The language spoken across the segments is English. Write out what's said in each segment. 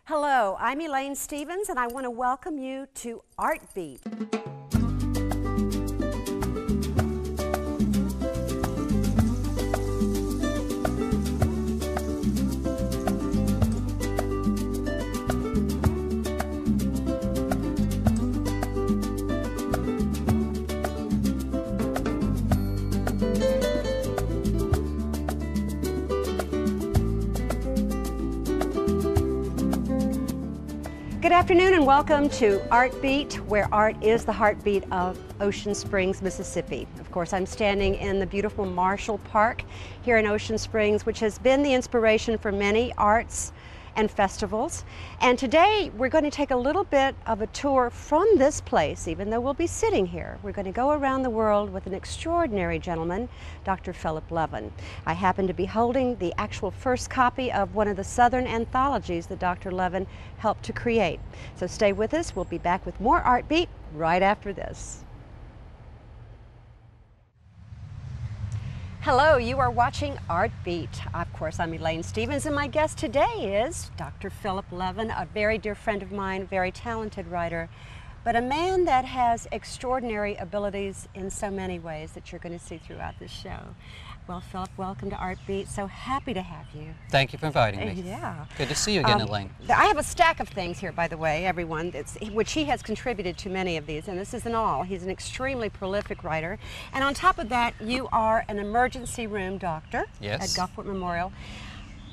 Hello, I'm Elaine Stevens, and I want to welcome you to Art Beat. Good afternoon and welcome to Art Beat, where art is the heartbeat of Ocean Springs, Mississippi. Of course, I'm standing in the beautiful Marshall Park here in Ocean Springs, which has been the inspiration for many arts and festivals. And today we're going to take a little bit of a tour from this place, even though we'll be sitting here. We're going to go around the world with an extraordinary gentleman, Dr. Philip Levin. I happen to be holding the actual first copy of one of the Southern anthologies that Dr. Levin helped to create. So stay with us. We'll be back with more Art Beat right after this. Hello, you are watching Art Beat. Of course, I'm Elaine Stevens, and my guest today is Dr. Philip Levin, a very dear friend of mine, very talented writer, but a man that has extraordinary abilities in so many ways that you're going to see throughout this show. Well, Philip, welcome to Art Beat. So happy to have you. Thank you for inviting me. Yeah. Good to see you again, Elaine. I have a stack of things here, by the way, everyone, which he has contributed to many of these, and this isn't all. He's an extremely prolific writer. And on top of that, you are an emergency room doctor at Gulfport Memorial.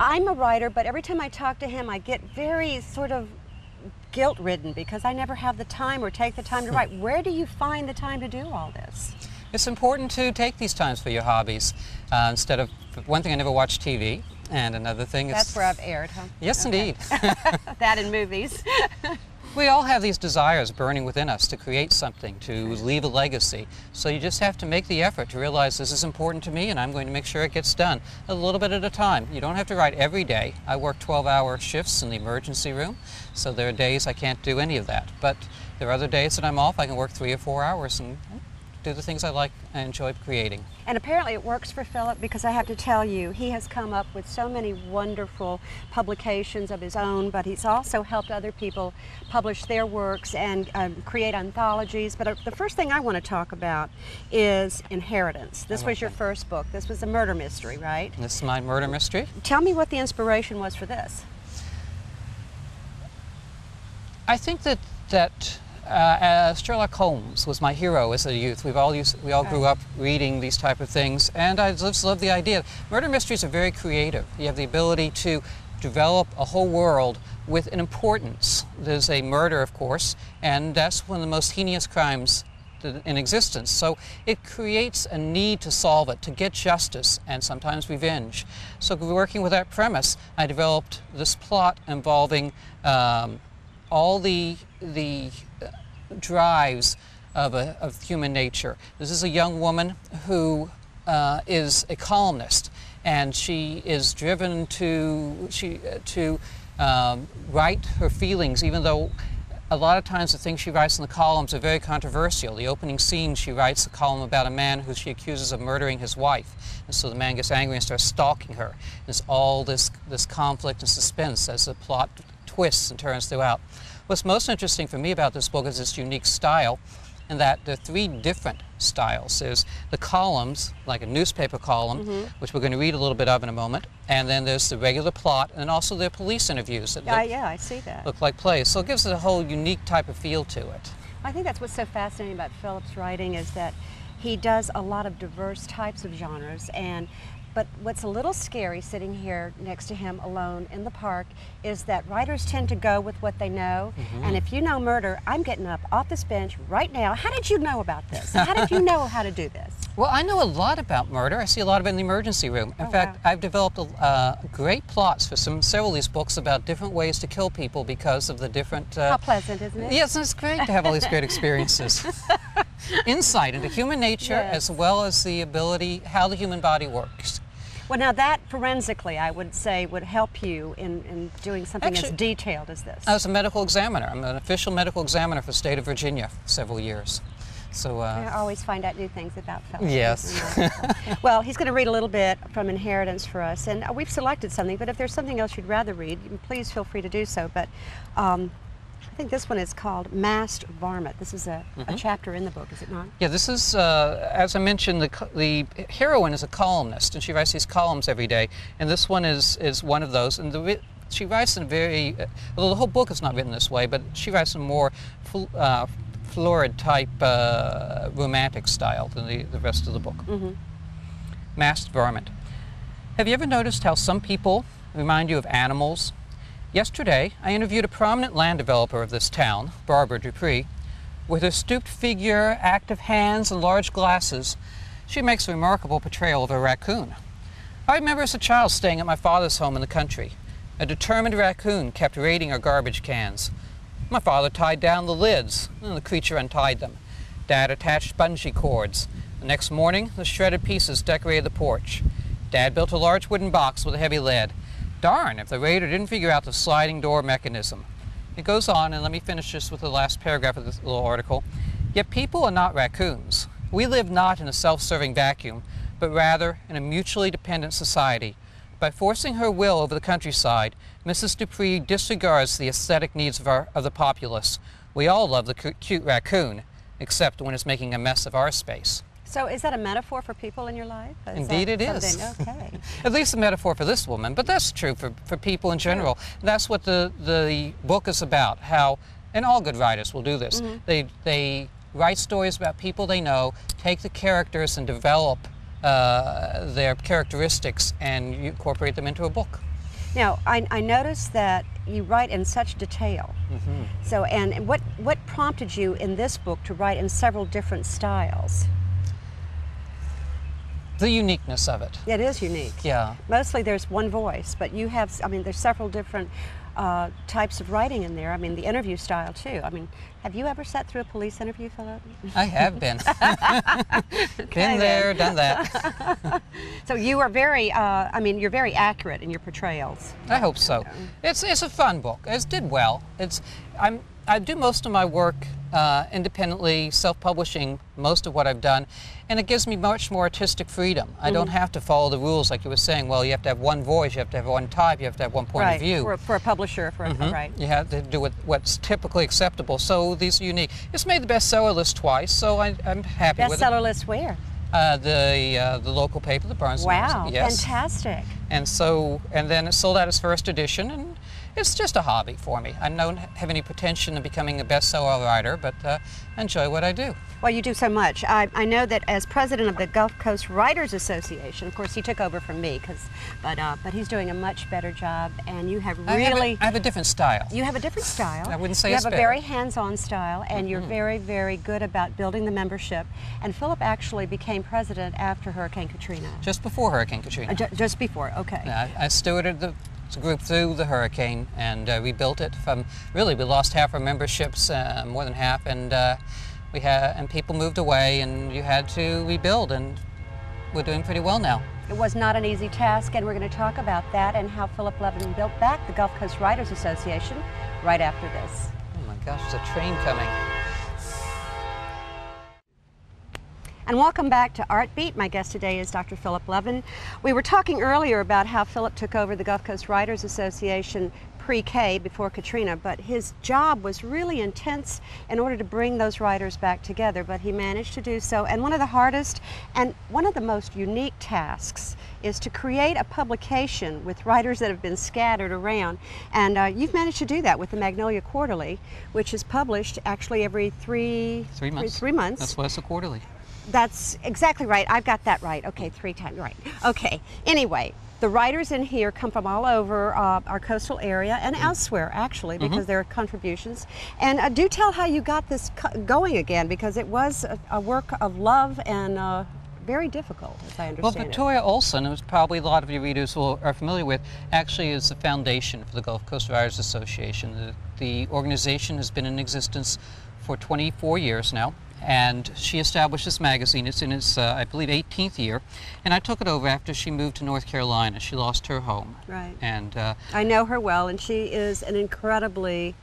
I'm a writer, but every time I talk to him, I get very sort of guilt-ridden because I never have the time or take the time to write. Where do you find the time to do all this? It's important to take these times for your hobbies. Instead of, one thing, I never watch TV, and another thing is... That's where I've aired, huh? Yes, okay. Indeed. That in movies. We all have these desires burning within us to create something, to leave a legacy. So you just have to make the effort to realize this is important to me and I'm going to make sure it gets done a little bit at a time. You don't have to write every day. I work 12-hour shifts in the emergency room, so there are days I can't do any of that. But there are other days that I'm off. I can work 3 or 4 hours and do the things I like and enjoy creating. And apparently it works for Philip, because I have to tell you, he has come up with so many wonderful publications of his own, but he's also helped other people publish their works and create anthologies. But the first thing I want to talk about is Inheritance. This was your first book. This was a murder mystery, right? This is my murder mystery. Tell me what the inspiration was for this. I think that Sherlock Holmes was my hero as a youth. We all grew up reading these type of things, and I just love the idea. Murder mysteries are very creative. You have the ability to develop a whole world with an importance. There's a murder, of course, and that's one of the most heinous crimes in existence. So it creates a need to solve it, to get justice, and sometimes revenge. So working with that premise, I developed this plot involving all the drives of human nature. This is a young woman who is a columnist, and she is driven to write her feelings, even though a lot of times the things she writes in the columns are very controversial. The opening scene, she writes a column about a man who she accuses of murdering his wife, and so the man gets angry and starts stalking her. There's all this conflict and suspense as the plot twists and turns throughout. What's most interesting for me about this book is its unique style, in that there are 3 different styles. There's the columns, like a newspaper column, which we're going to read a little bit of in a moment, and then there's the regular plot, and also there are police interviews that I see that. Look like plays. So it gives it a whole unique type of feel to it. I think that's what's so fascinating about Philip's writing, is that he does a lot of diverse types of genres. But what's a little scary sitting here next to him alone in the park is that writers tend to go with what they know. And if you know murder, I'm getting up off this bench right now. How did you know about this? How did you know how to do this? Well, I know a lot about murder. I see a lot of it in the emergency room. In fact, I've developed great plots for several of these books about different ways to kill people because of the different... How pleasant, isn't it? Yes, it's great to have all these great experiences. Insight into human nature, as well as the ability, how the human body works. Well, now that forensically, I would say, would help you in doing something as detailed as this. I was a medical examiner. I'm an official medical examiner for the state of Virginia for several years. So, I always find out new things about fellows. yes. Well, he's going to read a little bit from Inheritance for us, and we've selected something, but if there's something else you'd rather read, please feel free to do so. But I think this one is called Masked Varmint. This is a chapter in the book, is it not? Yeah, this is, as I mentioned, the heroine is a columnist, and she writes these columns every day, and this one is one of those. And she writes in a very, although the whole book is not written this way, but she writes in a more florid type romantic style than the rest of the book. Masked Varmint. Have you ever noticed how some people remind you of animals? Yesterday, I interviewed a prominent land developer of this town, Barbara Dupree. With her stooped figure, active hands, and large glasses, she makes a remarkable portrayal of a raccoon. I remember as a child staying at my father's home in the country. A determined raccoon kept raiding our garbage cans. My father tied down the lids, and the creature untied them. Dad attached bungee cords. The next morning, the shredded pieces decorated the porch. Dad built a large wooden box with a heavy lid. Darn if the raider didn't figure out the sliding door mechanism. It goes on, and let me finish this with the last paragraph of this little article. Yet people are not raccoons. We live not in a self-serving vacuum, but rather in a mutually dependent society. By forcing her will over the countryside, Mrs. Dupree disregards the aesthetic needs of the populace. We all love the cute raccoon, except when it's making a mess of our space. So is that a metaphor for people in your life? Indeed it is. Okay. At least a metaphor for this woman, but that's true for people in general. Sure. That's what the book is about, how, and all good writers will do this, they write stories about people they know, take the characters and develop their characteristics and you incorporate them into a book. Now, I noticed that you write in such detail. So, and what prompted you in this book to write in several different styles? The uniqueness of it. It is unique. Yeah. Mostly there's one voice, but you have, I mean, there's several different types of writing in there. I mean, the interview style too. I mean, have you ever sat through a police interview, Philip? I have been. Been there, done that. So you are very, I mean, you're very accurate in your portrayals. I hope so. It's a fun book. It did well. I do most of my work independently, self-publishing most of what I've done, and it gives me much more artistic freedom. I don't have to follow the rules like you were saying. Well, you have to have one voice, you have to have one type, you have to have one point of view. For a publisher, right. You have to do what's typically acceptable. So these are unique. It's made the bestseller list twice, so I'm happy with it. Bestseller list where? The local paper, the Barnes & Noble. Wow, yes. fantastic. And then it sold out its first edition, and it's just a hobby for me. I don't have any pretension of becoming a bestseller writer, but I enjoy what I do. Well, you do so much. I know that as president of the Gulf Coast Writers Association, of course he took over from me, but he's doing a much better job, and you have really... I have a different style. You have a different style. I wouldn't say you it's have a better. very hands-on style, and you're very, very good about building the membership. And Philip actually became president after Hurricane Katrina. Just before Hurricane Katrina. Just before, okay. Yeah, I stewarded the group through the hurricane and rebuilt it from, really, we lost half our memberships, more than half, and people moved away, and you had to rebuild, and we're doing pretty well now. It was not an easy task, and we're going to talk about that and how Philip Levin built back the Gulf Coast Writers Association right after this. Oh my gosh, there's a train coming. And welcome back to Art Beat. My guest today is Dr. Philip Levin. We were talking earlier about how Philip took over the Gulf Coast Writers Association pre-K before Katrina, but his job was really intense in order to bring those writers back together, but he managed to do so. And one of the hardest and one of the most unique tasks is to create a publication with writers that have been scattered around. And you've managed to do that with the Magnolia Quarterly, which is published actually every three months. That's why it's a quarterly. That's exactly right. I've got that right. Okay, 3 times, right. Okay, anyway, the writers in here come from all over our coastal area and elsewhere, actually, because there are contributions. And do tell how you got this going again, because it was a work of love and very difficult, as I understand Well, Victoria Olson, who probably a lot of your readers are familiar with, actually is the foundation for the Gulf Coast Writers Association. The organization has been in existence for 24 years now. And she established this magazine. It's in its, I believe, 18th year. And I took it over after she moved to North Carolina. She lost her home. Right. And I know her well, and she is an incredibly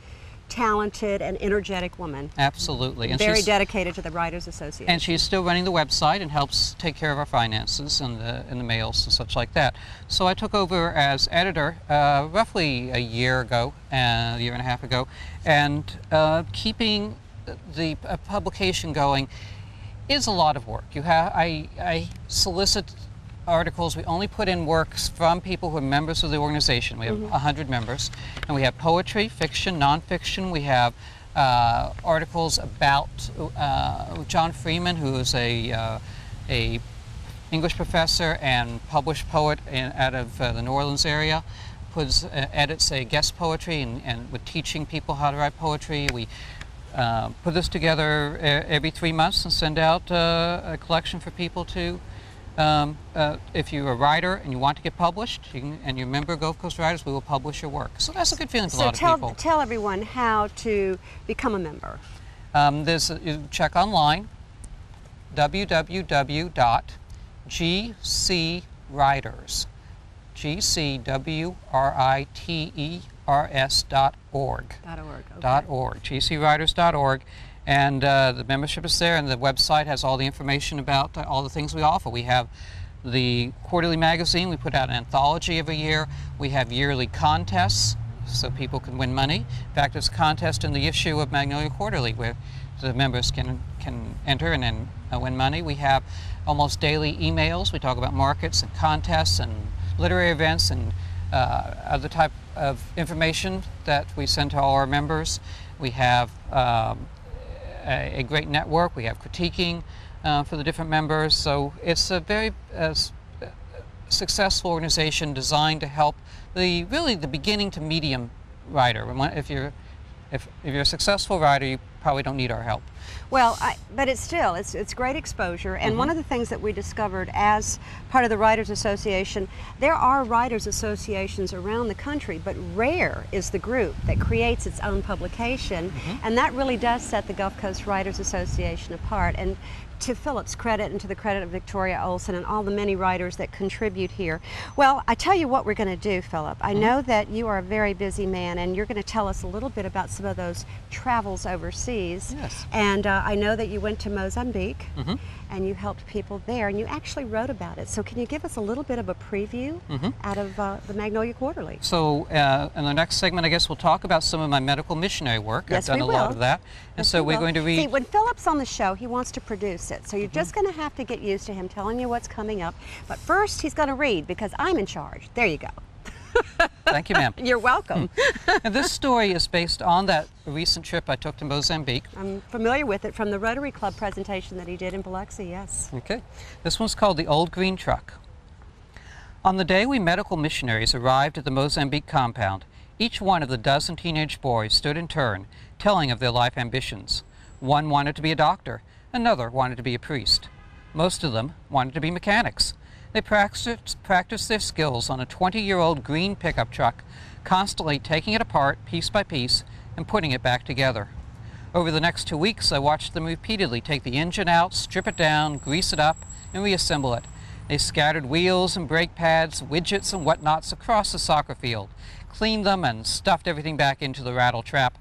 talented and energetic woman. Absolutely. And very she's dedicated to the Writers Association. And she's still running the website and helps take care of our finances and the mails and such like that. So I took over as editor roughly a year ago, a year and a half ago, and keeping the publication going is a lot of work. I solicit articles. We only put in works from people who are members of the organization. We have 100 members, and we have poetry, fiction, nonfiction. We have articles about John Freeman, who is a English professor and published poet out of the New Orleans area. Edits a guest poetry and with teaching people how to write poetry. We put this together every 3 months and send out a collection for people to. If you're a writer and you want to get published, and you're a member of Gulf Coast Writers, we will publish your work. So that's a good feeling for a lot of people. Tell everyone how to become a member. You check online, www.gcwriters, GCWRITERS.org. .org. GCWriters.org. And the membership is there, and the website has all the information about all the things we offer. We have the quarterly magazine. We put out an anthology every year. We have yearly contests so people can win money. In fact, there's a contest in the issue of Magnolia Quarterly where the members can enter and then win money. We have almost daily emails. We talk about markets and contests and literary events and other type of information that we send to all our members. We have a great network. We have critiquing for the different members. So it's a very successful organization designed to help really the beginning to medium writer. If you're a successful writer, you probably don't need our help. Well, but it's great exposure, and one of the things that we discovered as part of the Writers Association, there are writers associations around the country, but rare is the group that creates its own publication, and that really does set the Gulf Coast Writers Association apart. And to Philip's credit and to the credit of Victoria Olson and all the many writers that contribute here. Well, I tell you what we're going to do, Philip. I know that you are a very busy man, and you're going to tell us a little bit about some of those travels overseas. Yes. And I know that you went to Mozambique and you helped people there, and you actually wrote about it. So can you give us a little bit of a preview out of the Magnolia Quarterly? So in the next segment, I guess we'll talk about some of my medical missionary work. Yes, I've done a lot of that. And so we're going to read... See, when Philip's on the show, he wants to produce it. So you're just going to have to get used to him telling you what's coming up. But first, he's going to read because I'm in charge. There you go. Thank you, ma'am. You're welcome. And this story is based on that recent trip I took to Mozambique. I'm familiar with it from the Rotary Club presentation that he did in Biloxi, yes. Okay. This one's called The Old Green Truck. On the day we medical missionaries arrived at the Mozambique compound, each one of the dozen teenage boys stood in turn, telling of their life ambitions. One wanted to be a doctor. Another wanted to be a priest. Most of them wanted to be mechanics. They practiced their skills on a 20-year-old green pickup truck, constantly taking it apart piece by piece and putting it back together. Over the next 2 weeks, I watched them repeatedly take the engine out, strip it down, grease it up, and reassemble it. They scattered wheels and brake pads, widgets and whatnots across the soccer field, cleaned them and stuffed everything back into the rattle trap.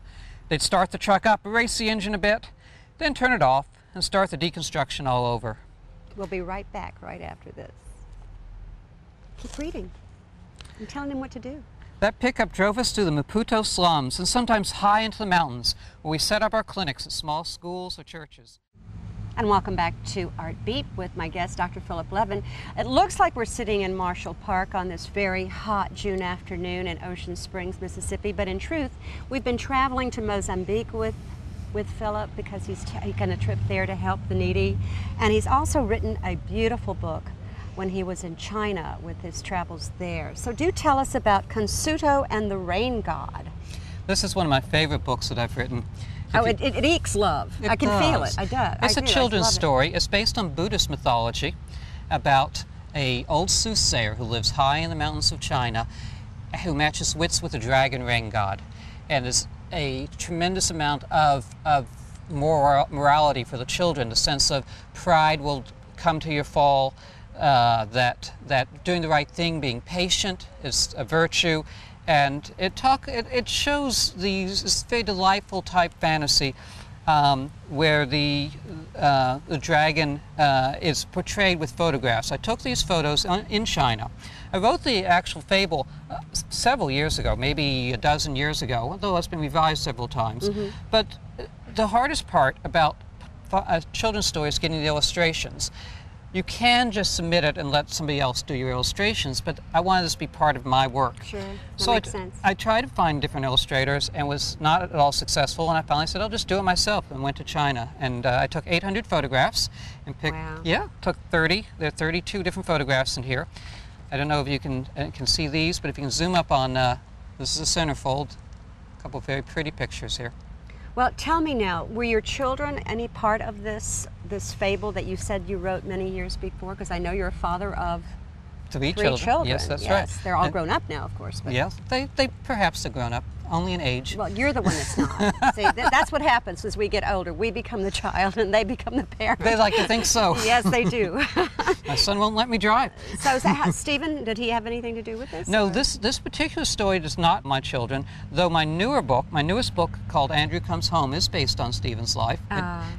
They'd start the truck up, race the engine a bit, then turn it off and start the deconstruction all over. We'll be right back right after this. Keep reading. I'm telling him what to do. That pickup drove us through the Maputo slums and sometimes high into the mountains where we set up our clinics at small schools or churches. And welcome back to Art Beat with my guest, Dr. Philip Levin. It looks like we're sitting in Marshall Park on this very hot June afternoon in Ocean Springs, Mississippi, but in truth, we've been traveling to Mozambique with Philip because he's taken a trip there to help the needy. And he's also written a beautiful book when he was in China with his travels there. So do tell us about Consuto and the Rain God. This is one of my favorite books that I've written. It ekes love. I can feel it. I do. It's a children's story. It's based on Buddhist mythology about an old soothsayer who lives high in the mountains of China who matches wits with the dragon rain god. And there's a tremendous amount of morality for the children. The sense of pride will come to your fall, that doing the right thing, being patient is a virtue, and it shows this very delightful type fantasy where the dragon is portrayed with photographs. I took these photos in China. I wrote the actual fable several years ago, maybe a dozen years ago, although it's been revised several times. But the hardest part about children's stories is getting the illustrations. You can just submit it and let somebody else do your illustrations, but I wanted this to be part of my work. Sure, that so makes sense. I tried to find different illustrators and was not at all successful, and I finally said, I'll just do it myself, and went to China. And I took 800 photographs and picked, took 30. There are 32 different photographs in here. I don't know if you can see these, but if you can zoom up on, this is a centerfold, a couple of very pretty pictures here. Well, tell me now, were your children any part of this fable that you said you wrote many years before? Because I know you're a father of three children. Yes, that's right. They're all grown up now, of course. But yes, they perhaps are grown up, only in age. Well, you're the one that's not. See, that's what happens as we get older. We become the child and they become the parent. They like to think so. Yes, they do. My son won't let me drive. So, Stephen, did he have anything to do with this? No, or? this particular story does not my children, though my newest book called Andrew Comes Home is based on Stephen's life.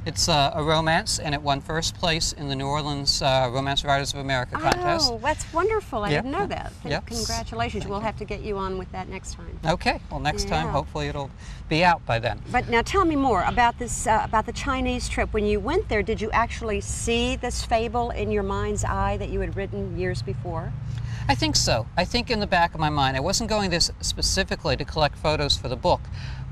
It's a romance, and it won first place in the New Orleans Romance Writers of America contest. Oh, that's wonderful. I didn't know that. Yep. Congratulations. We'll have to get you on with that next time. Okay. Well, next time, hopefully it'll be out by then. But now tell me more about this, about the Chinese trip. When you went there, did you actually see this fable in your mind's eye that you had written years before? I think so. I think in the back of my mind. I wasn't going there specifically to collect photos for the book,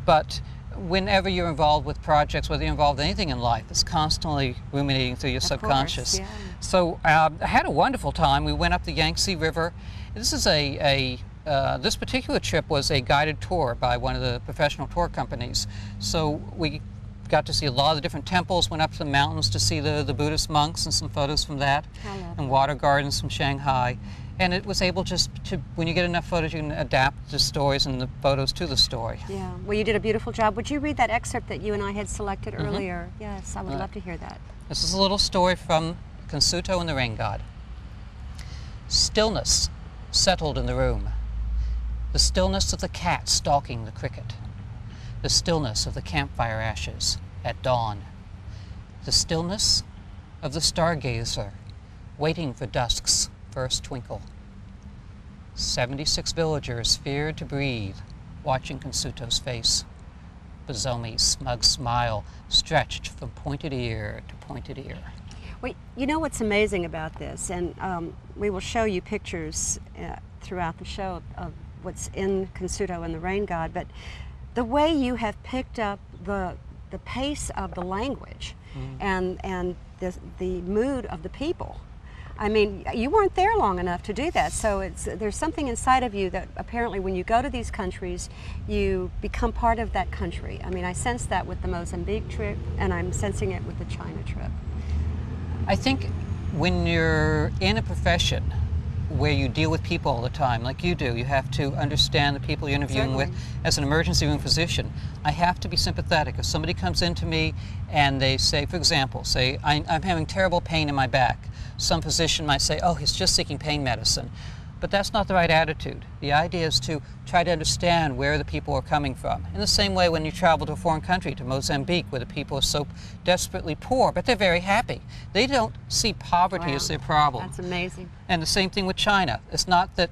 but whenever you're involved with projects, whether you're involved in anything in life, it's constantly ruminating through your subconscious. Course, yeah. So I had a wonderful time. We went up the Yangtze River. This is this particular trip was a guided tour by one of the professional tour companies. So we got to see a lot of the different temples, went up to the mountains to see the Buddhist monks and some photos from that, and water gardens from Shanghai. And it was able just to, when you get enough photos, you can adapt the stories and the photos to the story. Yeah, well, you did a beautiful job. Would you read that excerpt that you and I had selected earlier? Yes, I would love to hear that. This is a little story from Consuto and the Rain God. Stillness settled in the room. The stillness of the cat stalking the cricket. The stillness of the campfire ashes at dawn. The stillness of the stargazer waiting for dusk's first twinkle. 76 villagers feared to breathe, watching Consuto's face. Bazomi's smug smile stretched from pointed ear to pointed ear. Well, you know what's amazing about this, and we will show you pictures throughout the show of what's in Consuto and the Rain God, but the way you have picked up the pace of the language and the mood of the people. I mean, you weren't there long enough to do that, so there's something inside of you that apparently when you go to these countries, you become part of that country. I mean, I sense that with the Mozambique trip, and I'm sensing it with the China trip. I think when you're in a profession where you deal with people all the time, like you do, you have to understand the people you're interviewing with. As an emergency room physician, I have to be sympathetic. If somebody comes into me and they say, for example, I'm having terrible pain in my back, some physician might say, oh, he's just seeking pain medicine. But that's not the right attitude. The idea is to try to understand where the people are coming from. In the same way when you travel to a foreign country, to Mozambique, where the people are so desperately poor, but they're very happy. They don't see poverty as their problem. That's amazing. And the same thing with China. It's not that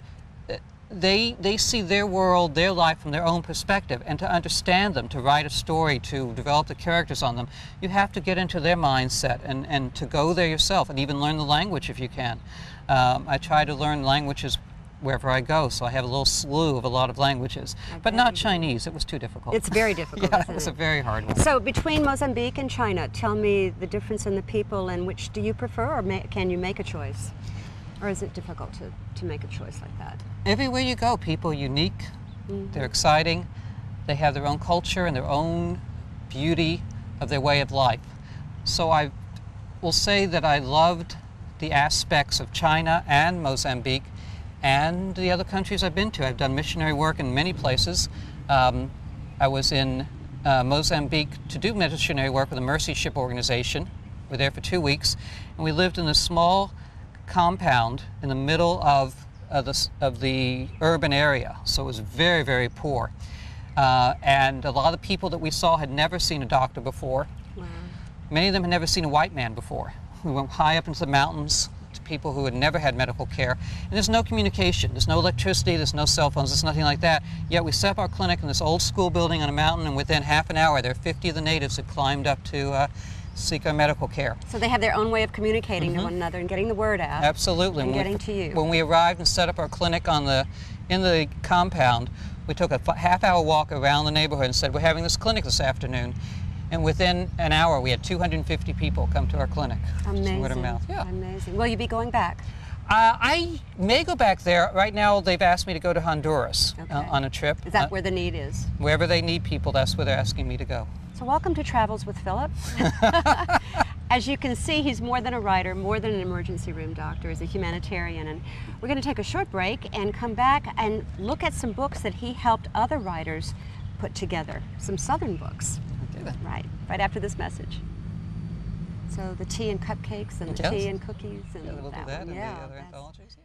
they see their world, their life from their own perspective, and to understand them, to write a story, to develop the characters on them, you have to get into their mindset and to go there yourself and even learn the language if you can. I try to learn languages wherever I go, so I have a little slew of a lot of languages, but not Chinese. It was too difficult. It's very difficult. Yeah, it was a very hard one. So between Mozambique and China, tell me the difference in the people, and which do you prefer, or can you make a choice? Or is it difficult to make a choice like that? Everywhere you go, people are unique, they're exciting, they have their own culture and their own beauty of their way of life. So I will say that I loved the aspects of China and Mozambique and the other countries I've been to. I've done missionary work in many places. I was in Mozambique to do missionary work with a Mercy Ship organization. We were there for 2 weeks, and we lived in a small compound in the middle of of the urban area, so it was very, very poor. And a lot of the people that we saw had never seen a doctor before. Wow. Many of them had never seen a white man before. We went high up into the mountains to people who had never had medical care. And there's no communication, there's no electricity, there's no cell phones, there's nothing like that. Yet we set up our clinic in this old school building on a mountain, and within half an hour there 50 of the natives had climbed up to seek our medical care. So they have their own way of communicating to one another and getting the word out. Absolutely. And getting to you. When we arrived and set up our clinic in the compound, we took a half-hour walk around the neighborhood and said, we're having this clinic this afternoon. And within an hour, we had 250 people come to our clinic. Amazing. Word of mouth. Yeah. Amazing. Will you be going back? I may go back there. Right now, they've asked me to go to Honduras on a trip. Is that where the need is? Wherever they need people, that's where they're asking me to go. So welcome to Travels with Philip. As you can see, he's more than a writer, more than an emergency room doctor. He's a humanitarian. And we're going to take a short break and come back and look at some books that he helped other writers put together, some Southern books. Right after this message. So the tea and cupcakes and the tea and cookies and we'll do that and the other anthologies.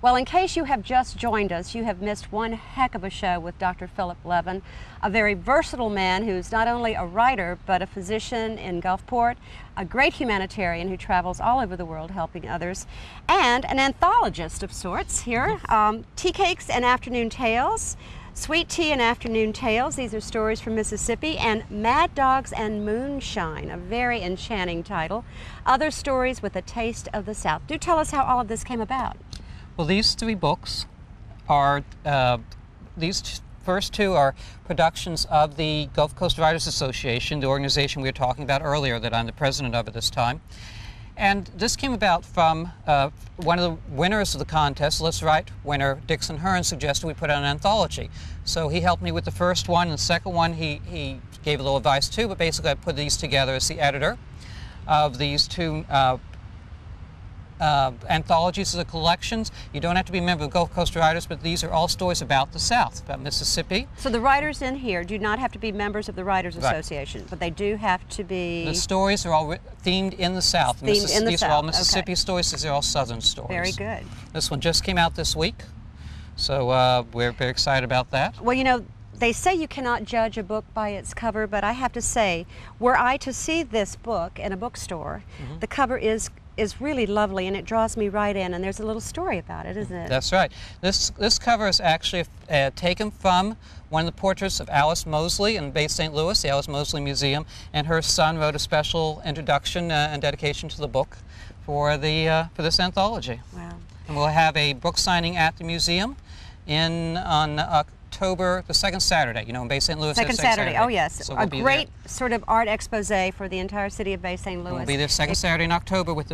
Well, in case you have just joined us, you have missed one heck of a show with Dr. Philip Levin, a very versatile man who's not only a writer, but a physician in Gulfport, a great humanitarian who travels all over the world helping others, and an anthologist of sorts here. Tea Cakes and Afternoon Tales, Sweet Tea and Afternoon Tales, these are stories from Mississippi, and Mad Dogs and Moonshine, a very enchanting title. Other stories with a taste of the South. Do tell us how all of this came about. Well, these three books are, these first two are productions of the Gulf Coast Writers Association, the organization we were talking about earlier that I'm the president of at this time. And this came about from one of the winners of the contest, Let's Write winner Dixon Hearn, suggested we put out an anthology. So he helped me with the first one, and the second one he gave a little advice too, but basically I put these together as the editor of these two anthologies as collections. You don't have to be a member of Gulf Coast Writers, but these are all stories about the South, about Mississippi. So the writers in here do not have to be members of the Writers Association, but they do have to be... The stories are all themed in the South. Themed in the These South. are all Mississippi stories. These are all Southern stories. Very good. This one just came out this week, so we're very excited about that. Well, you know, they say you cannot judge a book by its cover, but I have to say, were I to see this book in a bookstore, the cover is really lovely, and it draws me right in, and there's a little story about it, isn't it? That's right. This cover is actually taken from one of the portraits of Alice Mosley in Bay St. Louis, the Alice Mosley Museum, and her son wrote a special introduction and dedication to the book for this anthology. Wow. And we'll have a book signing at the museum on October, the second Saturday, you know, in Bay St. Louis. Second Saturday, oh yes. So a great sort of art expose for the entire city of Bay St. Louis. We'll be there second Saturday in October with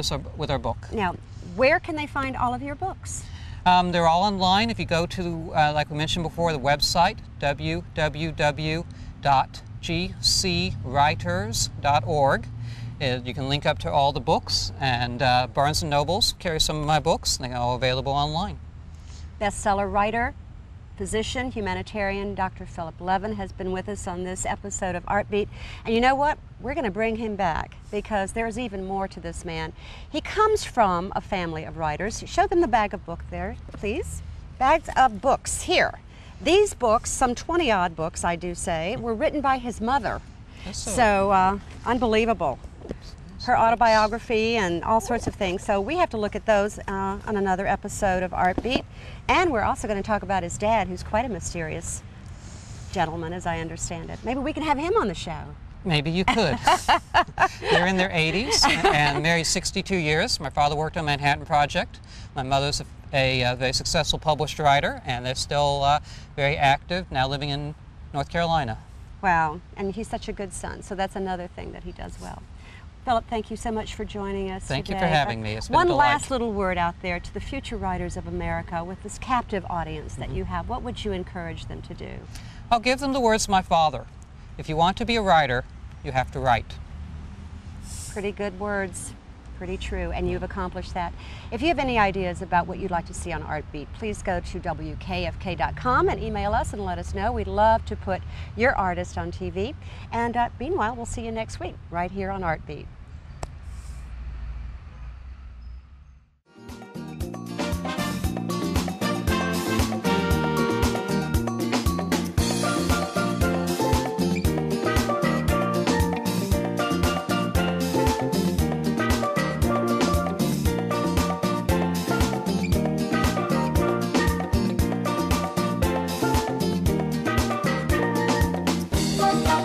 our book. Now, where can they find all of your books? They're all online. If you go to, like we mentioned before, the website, www.gcwriters.org. You can link up to all the books, and Barnes & Nobles carry some of my books, and they're all available online. Bestseller writer, physician, humanitarian, Dr. Philip Levin has been with us on this episode of Art Beat. And you know what? We're going to bring him back because there's even more to this man. He comes from a family of writers. Show them the bag of book there, please. Bags of books here. These books, some 20-odd books, I do say, were written by his mother. So unbelievable. Her autobiography and all sorts of things. So we have to look at those on another episode of Art Beat. And we're also going to talk about his dad, who's quite a mysterious gentleman, as I understand it. Maybe we can have him on the show. Maybe you could. They're in their 80s and married 62 years. My father worked on Manhattan Project. My mother's a very successful published writer, and they're still very active, now living in North Carolina. Wow, and he's such a good son, so that's another thing that he does well. Philip, thank you so much for joining us Thank today. you for having me. It's been One a delight. last little word out there to the future writers of America with this captive audience that you have. What would you encourage them to do? I'll give them the words of my father. If you want to be a writer, you have to write. Pretty good words. Pretty true, and you've accomplished that. If you have any ideas about what you'd like to see on Art Beat, please go to WKFK.com and email us and let us know. We'd love to put your artist on TV. And meanwhile, we'll see you next week right here on Art Beat. Bye.